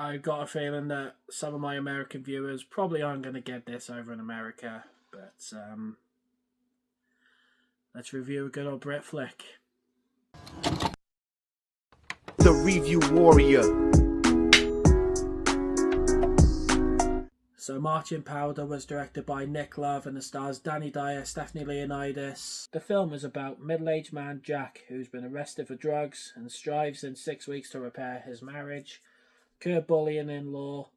I got a feeling that some of my American viewers probably aren't going to get this over in America, but let's review a good old Brit flick. The Review Warrior. So Marching Powder was directed by Nick Love and it stars Danny Dyer, Stephanie Leonidas. The film is about middle-aged man Jack, who's been arrested for drugs and strives in 6 weeks to repair his marriage, curb bullying in law,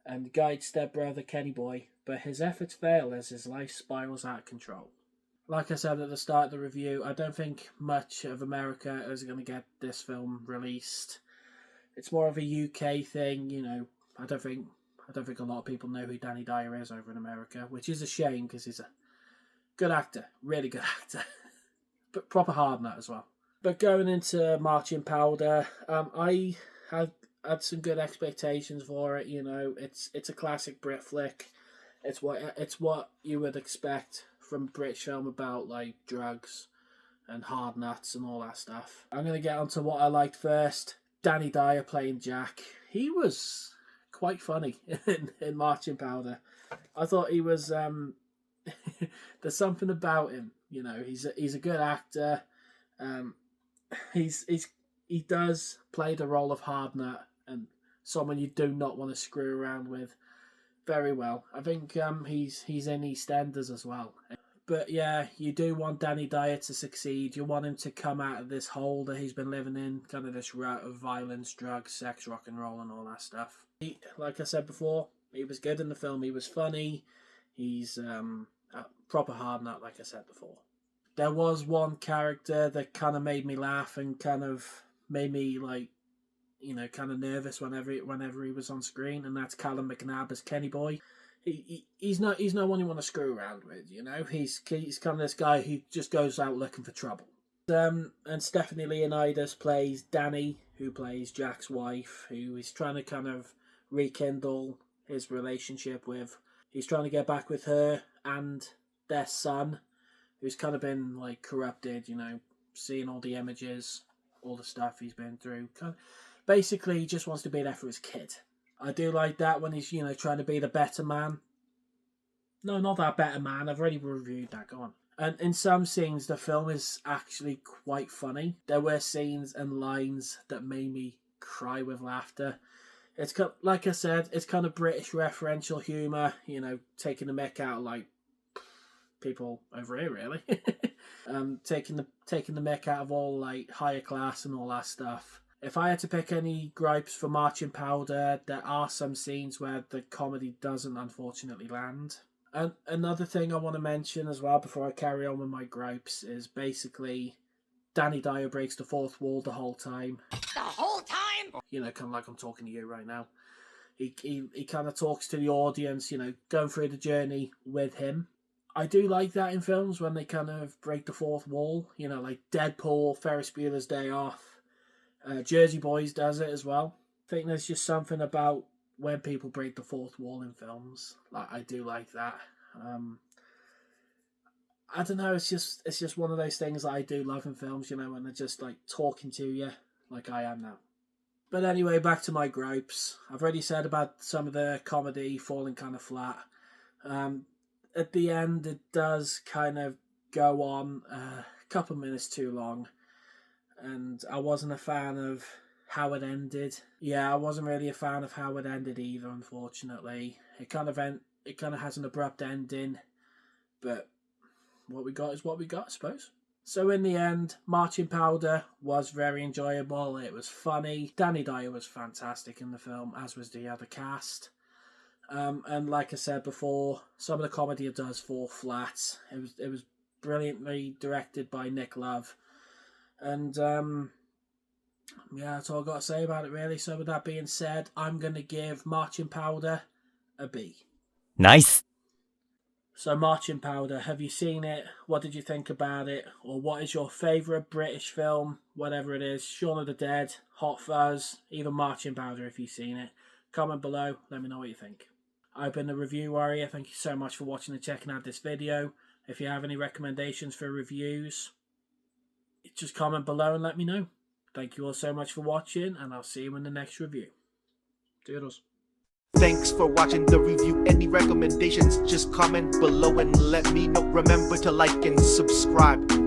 and guide stepbrother Kenny Boy, but his efforts fail as his life spirals out of control. Like I said at the start of the review, I don't think much of America is going to get this film released. It's more of a UK thing, you know. I don't think a lot of people know who Danny Dyer is over in America, which is a shame because he's a good actor, really good actor, but proper hard nut as well. But going into Marching Powder, I had some good expectations for it. You know, it's a classic Brit flick. It's what you would expect from a British film about like drugs and hard nuts and all that stuff. I'm gonna get onto what I liked first. Danny Dyer playing Jack. He was quite funny in Marching Powder. I thought he was. There's something about him. You know, he's a good actor. He does play the role of hard nut and someone you do not want to screw around with very well. I think he's in EastEnders as well. But yeah, you do want Danny Dyer to succeed. You want him to come out of this hole that he's been living in, kind of this rut of violence, drugs, sex, rock and roll and all that stuff. Like I said before, he was good in the film. He was funny. He's a proper hard nut, like I said before. There was one character that kind of made me laugh and kind of made me like, you know, kind of nervous whenever he was on screen, and that's Calum MacNab as Kenny Boy. He's no one you want to screw around with, you know. He's kind of this guy who just goes out looking for trouble. And Stephanie Leonidas plays Danny, who plays Jack's wife, who he's trying to kind of rekindle his relationship with. He's trying to get back with her and their son, who's kind of been like corrupted, you know, seeing all the images, all the stuff he's been through. Basically, he just wants to be there for his kid. I do like that when he's, you know, trying to be the better man. No, not that better man. I've already reviewed that. Go on. And in some scenes, the film is actually quite funny. There were scenes and lines that made me cry with laughter. It's like I said, it's kind of British referential humour. You know, taking the mick out of, like, people over here, really. Taking the mick out of all like higher class and all that stuff. If I had to pick any gripes for Marching Powder, there are some scenes where the comedy doesn't unfortunately land. And another thing I want to mention as well before I carry on with my gripes is basically Danny Dyer breaks the fourth wall the whole time. The whole time? You know, kind of like I'm talking to you right now. He kind of talks to the audience, you know, going through the journey with him. I do like that in films when they kind of break the fourth wall. You know, like Deadpool, Ferris Bueller's Day Off. Jersey Boys does it as well. I think there's just something about when people break the fourth wall in films. Like, I do like that. I don't know, it's just one of those things that I do love in films, you know, when they're just like talking to you like I am now. But anyway, back to my gripes. I've already said about some of the comedy falling kind of flat. At the end, it does kind of go on a couple minutes too long. And I wasn't a fan of how it ended. Yeah, I wasn't really a fan of how it ended either, unfortunately. It kind of has an abrupt ending. But what we got is what we got, I suppose. So in the end, Marching Powder was very enjoyable. It was funny. Danny Dyer was fantastic in the film, as was the other cast. And like I said before, some of the comedy does fall flat. It was brilliantly directed by Nick Love. And yeah, that's all I've got to say about it, really. So with that being said, I'm going to give Marching Powder a B. Nice. So Marching Powder, have you seen it? What did you think about it? Or what is your favourite British film? Whatever it is. Shaun of the Dead, Hot Fuzz, even Marching Powder if you've seen it. Comment below, let me know what you think. I've been the Review Warrior. Thank you so much for watching and checking out this video. If you have any recommendations for reviews, just comment below and let me know. Thank you all so much for watching, and I'll see you in the next review. Toodles. Thanks for watching the review. Any recommendations, just comment below and let me know. Remember to like and subscribe.